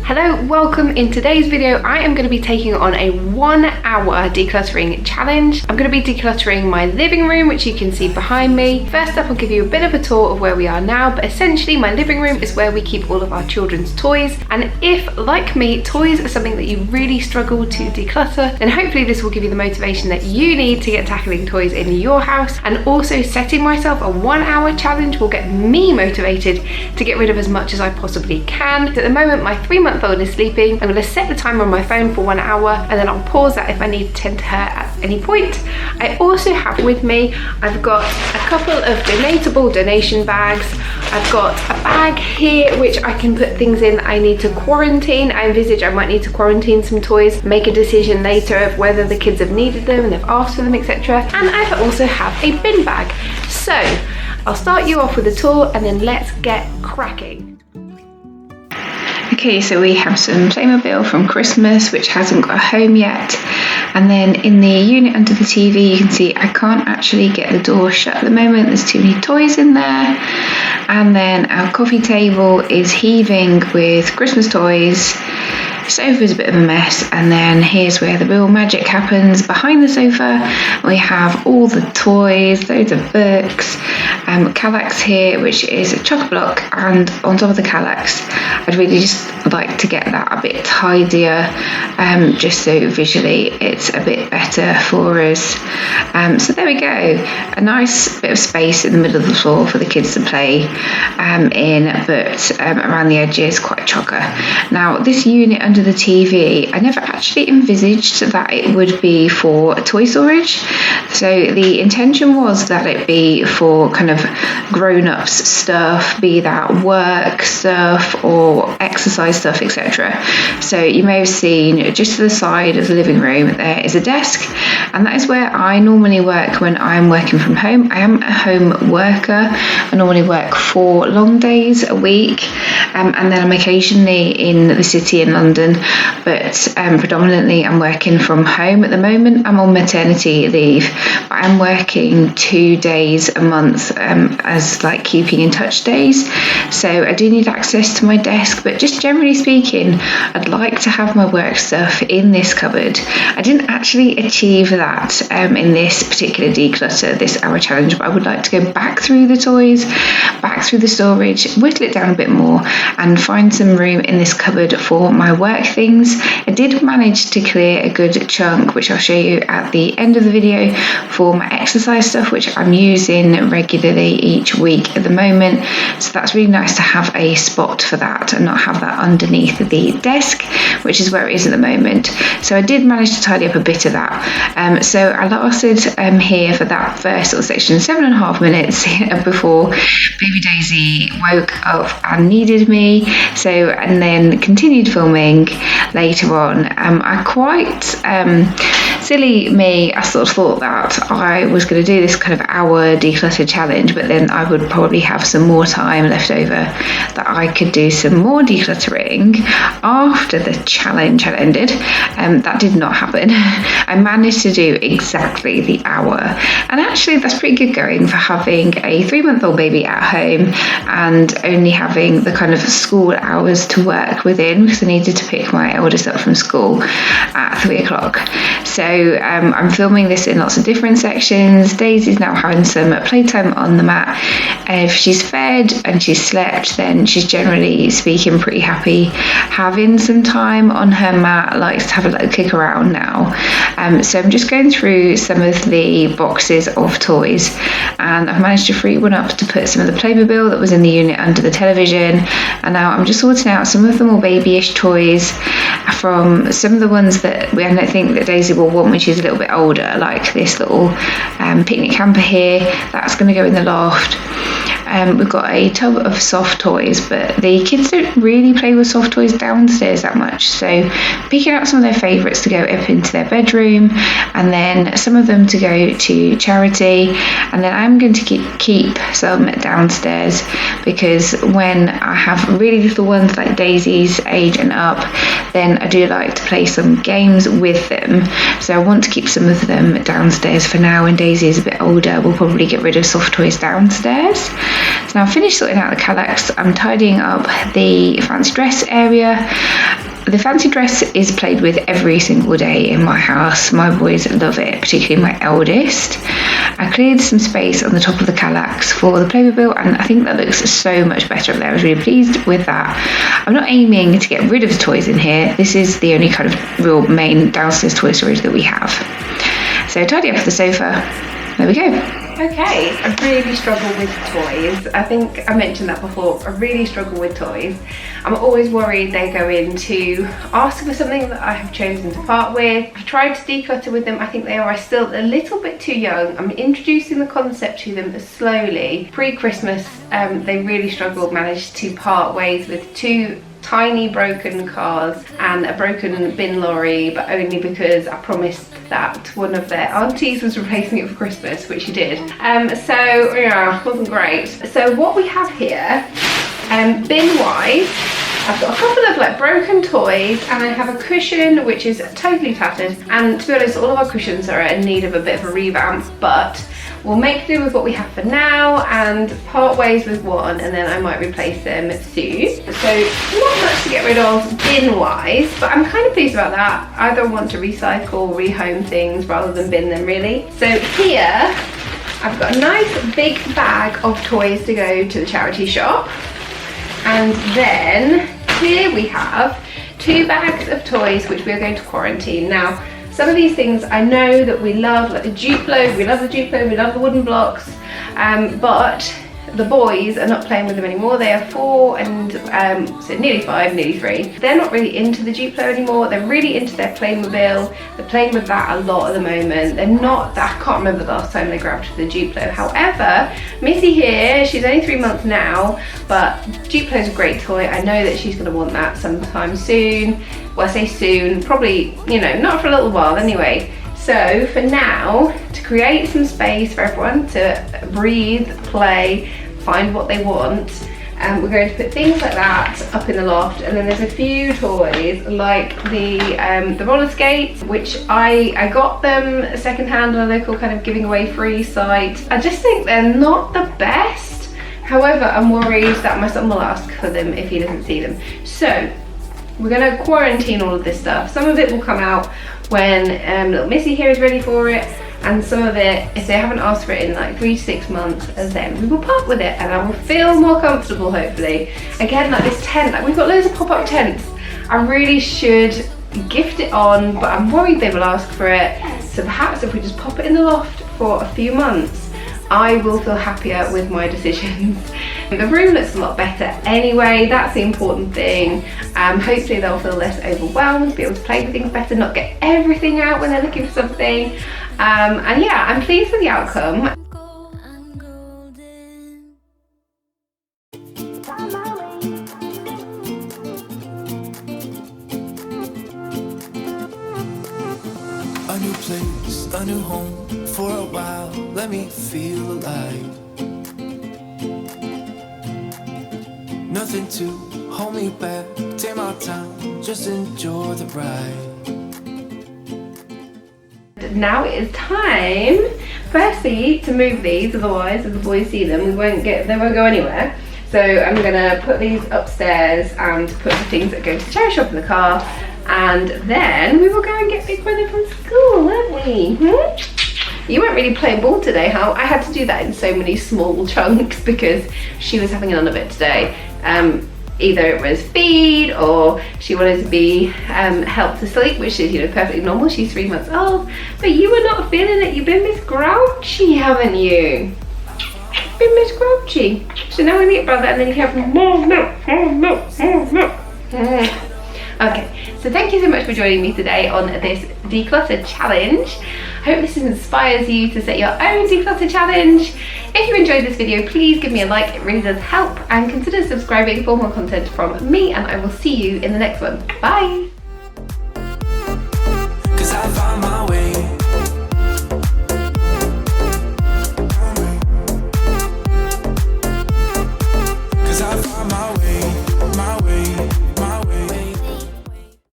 Hello, welcome. In today's video, I am going to be taking on a 1 hour decluttering challenge. I'm going to be decluttering my living room, which you can see behind me. First up, I'll give you a bit of a tour of where we are now, but essentially my living room is where we keep all of our children's toys. And if, like me, toys are something that you really struggle to declutter, then hopefully this will give you the motivation that you need to get tackling toys in your house. And also setting myself a 1 hour challenge will get me motivated to get rid of as much as I possibly can. At the moment, my 3-month-old is sleeping. I'm going to set the timer on my phone for 1 hour and then I'll pause that if I need to tend to her at any point. I also have with me, I've got a couple of donatable donation bags. I've got a bag here which I can put things in that I need to quarantine. I envisage I might need to quarantine some toys, make a decision later of whether the kids have needed them and they've asked for them, etc. And I also have a bin bag. So I'll start you off with a tour and then let's get cracking. Okay, so we have some Playmobil from Christmas, which hasn't got a home yet. And then in the unit under the TV, you can see I can't actually get the door shut at the moment. There's too many toys in there. And then our coffee table is heaving with Christmas toys. Sofa's a bit of a mess, and then here's where the real magic happens. Behind the sofa we have all the toys, loads of books, Kallax here, which is a chock-a-block, and on top of the Kallax I'd really just like to get that a bit tidier, just so visually it's a bit better for us. So there we go, a nice bit of space in the middle of the floor for the kids to play in, but around the edges quite chocker. Now this unit under the TV, I never actually envisaged that it would be for toy storage. So the intention was that it be for kind of grown-ups stuff, be that work stuff or exercise stuff, etc. So you may have seen just to the side of the living room there is a desk, and that is where I normally work when I'm working from home. I am a home worker. I normally work 4 long days a week, and then I'm occasionally in the city in London, but predominantly I'm working from home at the moment. I'm on maternity leave, but I'm working 2 days a month as like keeping in touch days. So I do need access to my desk, but just generally speaking, I'd like to have my work stuff in this cupboard. I didn't actually achieve that in this particular declutter, this hour challenge, but I would like to go back through the toys, back through the storage, whittle it down a bit more and find some room in this cupboard for my work things. I did manage to clear a good chunk, which I'll show you at the end of the video, for my exercise stuff, which I'm using regularly each week at the moment. So that's really nice to have a spot for that and not have that underneath the desk, which is where it is at the moment. So I did manage to tidy up a bit of that. So I lasted here for that first little section 7.5 minutes before baby Daisy woke up and needed me. So, and then continued filming later on. I quite silly me, I sort of thought that I was going to do this kind of hour declutter challenge, but then I would probably have some more time left over that I could do some more decluttering after the challenge had ended. That did not happen. I managed to do exactly the hour, and actually that's pretty good going for having a 3-month-old baby at home and only having the kind of school hours to work within, because I needed to pick my eldest up from school at 3 o'clock. So I'm filming this in lots of different sections. Daisy's now having some playtime on the mat. If she's fed and she's slept, then she's generally speaking pretty happy having some time on her mat, likes to have a little kick around now. So I'm just going through some of the boxes of toys, and I've managed to free one up to put some of the Playmobil that was in the unit under the television, and now I'm just sorting out some of the more babyish toys from some of the ones that I don't think that Daisy will want when she's a little bit older, like this little picnic hamper here. That's going to go in the loft. We've got a tub of soft toys, but the kids don't really play with soft toys downstairs that much, so picking out some of their favourites to go up into their bedroom, and then some of them to go to charity, and then I'm going to keep some downstairs, because when I have really little ones like Daisy's age and up, then I do like to play some games with them, so I want to keep some of them downstairs for now. When Daisy is a bit older, we'll probably get rid of soft toys downstairs. So now I've finished sorting out the Kallax. I'm tidying up the fancy dress area. The fancy dress is played with every single day in my house. My boys love it, particularly my eldest. I cleared some space on the top of the Kallax for the Playmobil, and I think that looks so much better up there. I was really pleased with that. I'm not aiming to get rid of the toys in here. This is the only kind of real main downstairs toy storage that we have. So tidy up the sofa. There we go. Okay, I really struggle with toys. I think I mentioned that before. I really struggle with toys. I'm always worried they go in to ask for something that I have chosen to part with. I've tried to declutter with them. I think they are still a little bit too young. I'm introducing the concept to them slowly. Pre-Christmas, they really struggled, managed to part ways with 2 tiny broken cars and a broken bin lorry, but only because I promised that one of their aunties was replacing it for Christmas, which she did. So yeah, wasn't great. So what we have here, bin wise, I've got a couple of like broken toys, and I have a cushion which is totally tattered, and to be honest, all of our cushions are in need of a bit of a revamp, but we'll make do with what we have for now and part ways with one, and then I might replace them soon. So not much to get rid of bin wise, but I'm kind of pleased about that. I don't want to recycle, rehome things rather than bin them really. So here I've got a nice big bag of toys to go to the charity shop, and then here we have 2 bags of toys which we are going to quarantine. Now, some of these things I know that we love, like the Duplo, we love the Duplo, we love the wooden blocks, but the boys are not playing with them anymore. They are 4 and so nearly 5, nearly 3. They're not really into the Duplo anymore. They're really into their Playmobil. They're playing with that a lot at the moment. They're not, I can't remember the last time they grabbed the Duplo. However, Missy here, she's only 3 months now, but Duplo's a great toy. I know that she's gonna want that sometime soon. Well, I say soon, probably, you know, not for a little while anyway. So for now, to create some space for everyone to breathe, play, find what they want, we're going to put things like that up in the loft, and then there's a few toys like the roller skates, which I got them secondhand on a local kind of giving away free site. I just think they're not the best. However, I'm worried that my son will ask for them if he doesn't see them. So we're going to quarantine all of this stuff. Some of it will come out when little Missy here is ready for it, and some of it, if they haven't asked for it in like 3 to 6 months, then we will part with it and I will feel more comfortable, hopefully. Again, like this tent, like we've got loads of pop-up tents. I really should gift it on, but I'm worried they will ask for it. So perhaps if we just pop it in the loft for a few months, I will feel happier with my decisions. The room looks a lot better anyway, that's the important thing. Hopefully they'll feel less overwhelmed, be able to play with things better, not get everything out when they're looking for something. And yeah, I'm pleased with the outcome. A new place, a new home, for a while, let me feel alive. Nothing to hold me back, take my time, just enjoy the ride. Now it is time, firstly, to move these, otherwise if the boys see them, they won't go anywhere. So I'm gonna put these upstairs and put the things that go to the charity shop in the car, and then we will go and get Big Brother from school, won't we? You weren't really playing ball today, huh? I had to do that in so many small chunks because she was having none of it today. Either it was feed or she wanted to be helped to sleep, which is, you know, perfectly normal. She's 3 months old, but you were not feeling it. You've been Miss Grouchy, haven't you? Been Miss Grouchy. So now we meet Brother, and then you have more milk, more milk, more milk. Okay, so thank you so much for joining me today on this declutter challenge. I hope this inspires you to set your own declutter challenge. If you enjoyed this video, please give me a like, it really does help, and consider subscribing for more content from me, and I will see you in the next one. Bye!